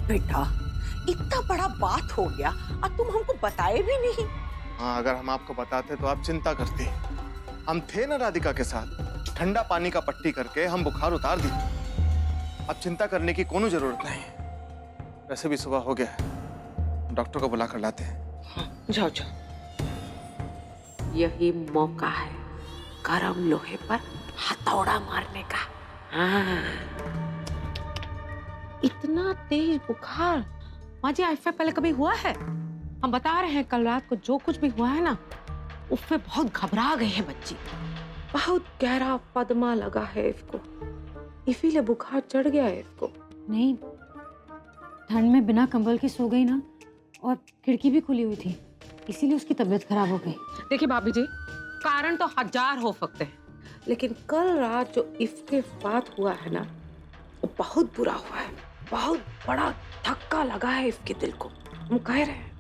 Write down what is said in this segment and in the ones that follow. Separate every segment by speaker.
Speaker 1: बेटा, इतना बड़ा बात हो गया और तुम हमको बताए भी नहीं।
Speaker 2: हाँ, अगर हम आपको बताते तो आप चिंता करती। हम थे ना राधिका के साथ, ठंडा पानी का पट्टी करके हम बुखार उतार दी। अब चिंता करने की कोनो जरूरत नहीं। वैसे भी सुबह हो गया है, डॉक्टर को बुला कर लाते हैं।
Speaker 1: हाँ, जाओ जाओ। यही मौका है गरम लोहे पर हथौड़ा मारने का। हाँ।
Speaker 3: इतना तेज बुखार माँ जी, ऐसा पहले कभी हुआ है? हम बता रहे हैं कल रात को जो कुछ भी हुआ है ना, उससे बहुत घबरा गई है बच्ची। बहुत गहरा पदमा लगा है इसको, इसीलिए बुखार चढ़ गया है इसको।
Speaker 4: नहीं, ठंड में बिना कंबल के सो गई ना, और खिड़की भी खुली हुई थी, इसीलिए उसकी तबीयत खराब हो गई।
Speaker 3: देखिए भाभी जी, कारण तो 1000 हो सकते हैं, लेकिन कल रात जो इसके साथ हुआ है ना, वो बहुत बुरा हुआ है। बहुत बड़ा धक्का लगा है इसके दिल को। हम कह रहे हैं।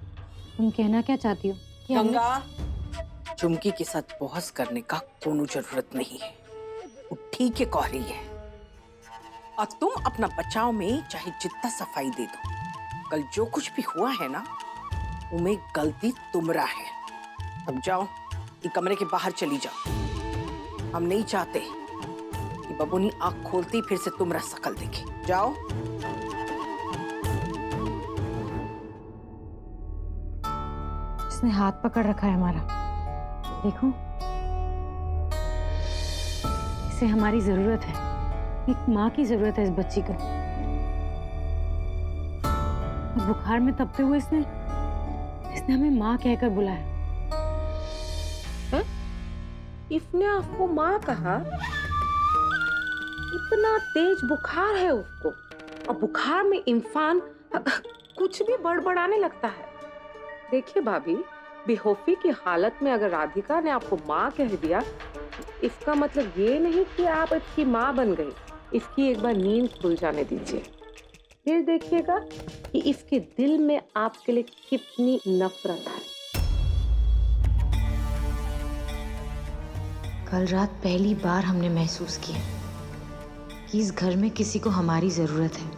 Speaker 4: तुम कहना क्या चाहती हो? कि हमने-
Speaker 1: गंगा, चुमकी के साथ बहस करने का कोनो जरूरत नहीं है। वो ठीक है कह रही है, और तुम अपना बचाव में चाहे जितना सफाई दे दो, कल जो कुछ भी हुआ है ना, उनमें गलती तुम्हारा है। अब जाओ, ये कमरे के बाहर चली जाओ। हम नहीं चाहते कि बबूनी आंख खोलती फिर से तुम्हारा शकल देखे। जाओ।
Speaker 4: इसने हाथ पकड़ रखा है हमारा, देखो। इसे हमारी जरूरत है, एक माँ की जरूरत है इस बच्ची को। और बुखार में तपते हुए इसने हमें माँ कहकर बुलाया।
Speaker 3: इसने आपको माँ कहा? इतना तेज बुखार है उसको, और बुखार में इंसान कुछ भी बड़बड़ाने लगता है। देखिए भाभी, बेहोशी की हालत में अगर राधिका ने आपको माँ कह दिया, इसका मतलब ये नहीं कि आप इसकी माँ बन गई। इसकी एक बार नींद खुल जाने दीजिए, फिर देखिएगा कि इसके दिल में आपके लिए कितनी नफरत है।
Speaker 4: कल रात पहली बार हमने महसूस किया कि इस घर में किसी को हमारी जरूरत है।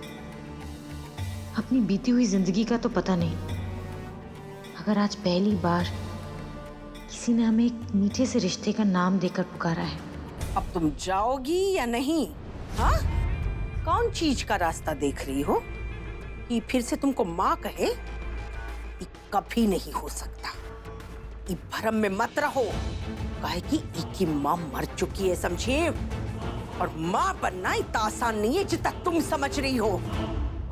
Speaker 4: अपनी बीती हुई जिंदगी का तो पता नहीं, अगर आज पहली बार किसी ने हमें एक मीठे से रिश्ते का नाम देकर पुकारा है।
Speaker 1: अब तुम जाओगी या नहीं? हाँ, कौन चीज का रास्ता देख रही हो कि फिर से तुमको माँ कहे? ये कभी नहीं हो सकता। ये भ्रम में मत रहो, काहे कि इनकी माँ मर चुकी है, समझे? और माँ बनना इतना आसान नहीं है जितना तुम समझ रही हो।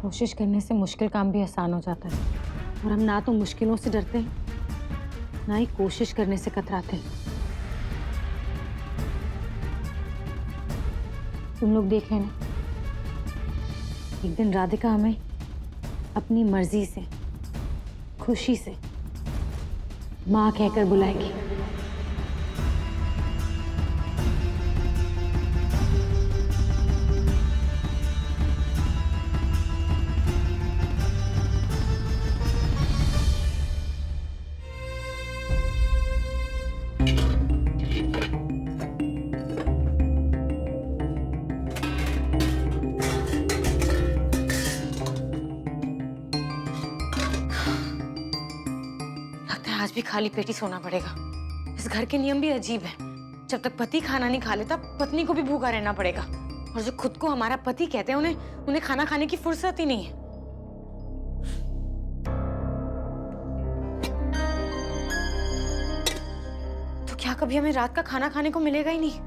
Speaker 4: कोशिश करने से मुश्किल काम भी आसान हो जाता है, और हम ना तो मुश्किलों से डरते हैं, ना ही कोशिश करने से कतराते हैं। तुम लोग देख रहे ना, एक दिन राधिका हमें अपनी मर्जी से, खुशी से माँ कहकर बुलाएगी। आज भी खाली पेट ही सोना पड़ेगा। इस घर के नियम भी अजीब है। जब तक पति खाना नहीं खा लेता, पत्नी को भी भूखा रहना पड़ेगा। और जो खुद को हमारा पति कहते हैं, उन्हें खाना खाने की फुर्सत ही नहीं है। तो क्या कभी हमें रात का खाना खाने को मिलेगा ही नहीं?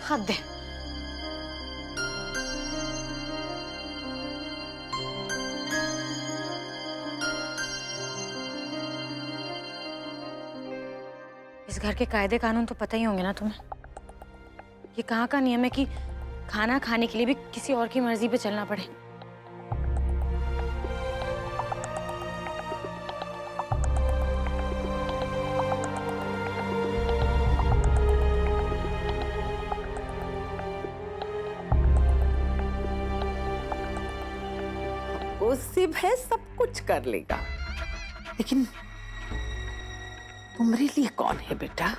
Speaker 4: हद है। इस घर के कायदे कानून तो पता ही होंगे ना तुम्हें। ये कहाँ का नियम है कि खाना खाने के लिए भी किसी और की मर्जी पे चलना पड़े।
Speaker 1: वो सिर्फ है, सब कुछ कर लेगा, लेकिन तुम्हारे लिए कौन है बेटा?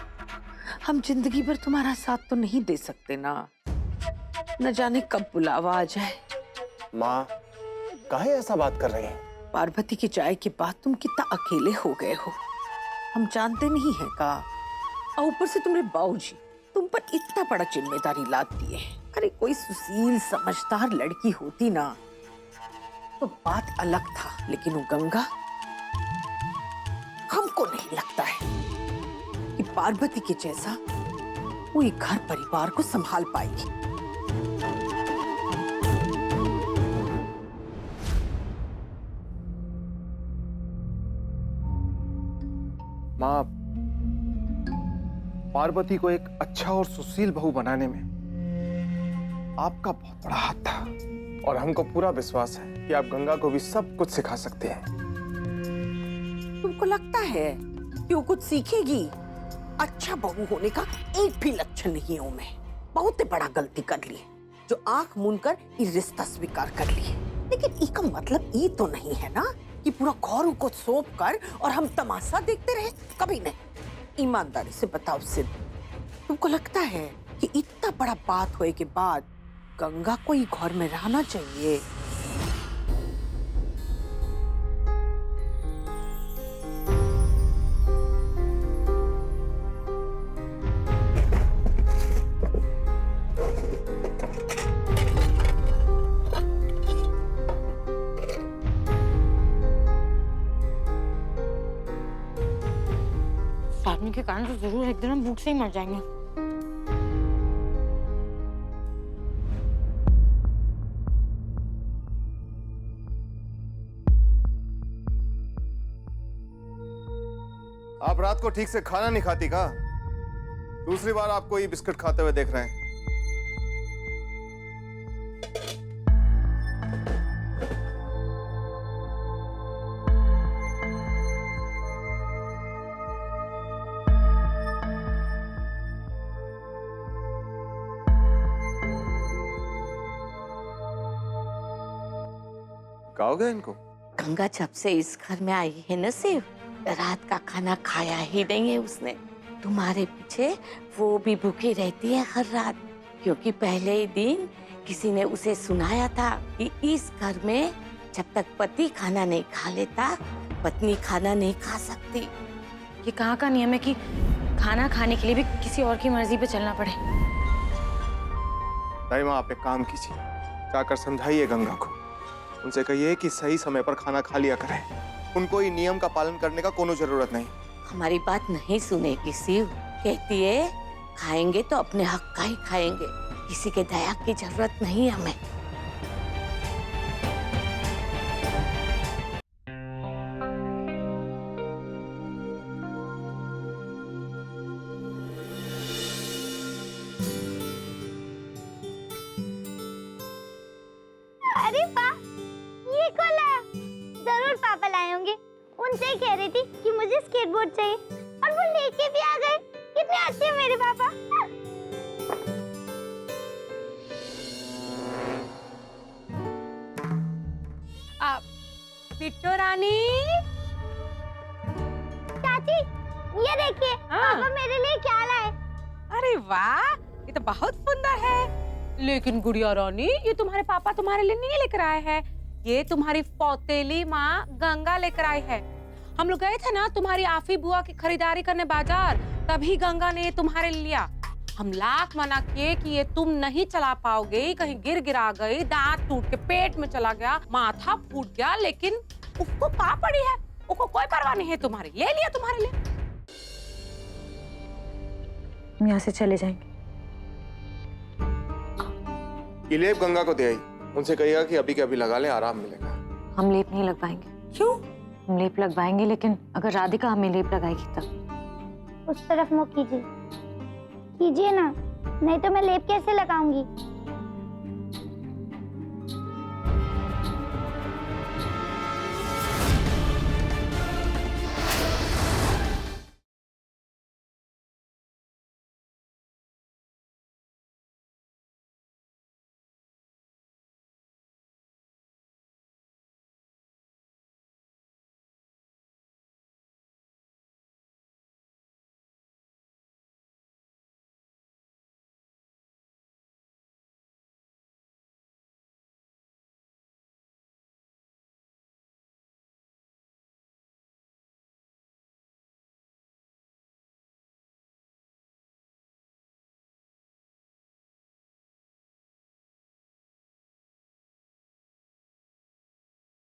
Speaker 1: हम जिंदगी भर तुम्हारा साथ तो नहीं दे सकते ना, न जाने कब बुलावा आ जाए।
Speaker 2: माँ, काहे ऐसा बात कर रही हैं?
Speaker 1: पार्वती के जाए के बाद तुम कितना अकेले हो गए हो, हम जानते नहीं है का। और ऊपर से तुम्हारे बाबूजी तुम पर इतना बड़ा जिम्मेदारी लाद दिए। अरे कोई सुशील समझदार लड़की होती ना तो बात अलग था, लेकिन वो गंगा, हमको नहीं लगता है कि पार्वती के जैसा वो एक घर परिवार को संभाल पाएगी।
Speaker 2: माँ, पार्वती को एक अच्छा और सुशील बहू बनाने में आपका बहुत बड़ा हाथ था, और हमको पूरा विश्वास है कि आप गंगा को भी सब कुछ सिखा सकते हैं।
Speaker 1: तुमको लगता है कि वो कुछ सीखेगी? अच्छा बहू होने का एक भी लक्षण नहीं है उनमें। बहुत बड़ा गलती कर ली है जो आंख मूंद कर ये रिश्ता स्वीकार कर लिए। लेकिन इसका मतलब ये तो नहीं है ना कि पूरा घर को सौंप कर और हम तमाशा देखते रहे। कभी नहीं। ईमानदारी से बताओ सिद्ध, तुमको लगता है कि इतना बड़ा बात होए के बाद गंगा को ही घर में रहना चाहिए?
Speaker 4: पानी के कारण तो जरूर एक दिन हम भूख से ही मर जाएंगे।
Speaker 2: आप रात को ठीक से खाना नहीं खाती का? दूसरी बार आपको ये बिस्किट खाते हुए देख रहे हैं। खाओगे इनको?
Speaker 5: गंगा जब से इस घर में आई है ना, सिर्फ रात का खाना खाया ही नहीं है उसने। तुम्हारे पीछे वो भी भूखी रहती है हर रात, क्योंकि पहले ही दिन किसी ने उसे सुनाया था कि इस घर में जब तक पति खाना नहीं खा लेता, पत्नी खाना नहीं खा सकती।
Speaker 4: ये कहाँ का नियम है कि खाना खाने के लिए भी किसी और की मर्जी पे चलना पड़े?
Speaker 2: दाई माँ, आप एक काम कीजिए, जाकर समझाइए गंगा को। उनसे कहिए कि सही समय पर खाना खा लिया करें। उनको ये नियम का पालन करने का कोनो जरूरत नहीं।
Speaker 5: हमारी बात नहीं सुनेगी शिव। कहती है खाएंगे तो अपने हक का ही खाएंगे, किसी के दया की जरूरत नहीं है हमें।
Speaker 6: अरे वाह, ये कौन लाया? जरूर पापा लाए होंगे। उनसे ही कह रही थी कि मुझे स्केटबोर्ड चाहिए और वो लेके भी आ गए। कितने अच्छे हैं मेरे पापा।
Speaker 3: बिट्टू रानी,
Speaker 6: चाची, ये देखिए पापा मेरे लिए क्या लाए।
Speaker 3: अरे वाह, ये तो बहुत सुंदर है। लेकिन गुड़िया रानी, ये तुम्हारे पापा तुम्हारे लिए नहीं लेकर आए हैं, ये तुम्हारी पौतेली माँ गंगा लेकर आई है। हम लोग गए थे ना तुम्हारी आफी बुआ की खरीदारी करने बाजार, तभी गंगा ने तुम्हारे लिए लिया। हम लाख मना किए कि ये तुम नहीं चला पाओगे, कहीं गिर गिरा गई, दांत टूट के पेट में चला गया, माथा फूट गया, लेकिन उसको कहाँ पड़ी है, उसको कोई परवाह नहीं है तुम्हारी, ले लिया तुम्हारे लिए।
Speaker 4: हम यहाँ से चले जाएंगे।
Speaker 2: ये लेप गंगा को दे आई। उनसे कहिएगा कि अभी के अभी लगा ले, आराम मिलेगा।
Speaker 4: हम लेप नहीं लगवाएंगे।
Speaker 1: क्यों?
Speaker 4: हम लेप लगवाएंगे, लेकिन अगर राधिका हमें लेप लगाएगी तब।
Speaker 6: उस तरफ मुँह कीजिए, कीजिए ना, नहीं तो मैं लेप कैसे लगाऊंगी।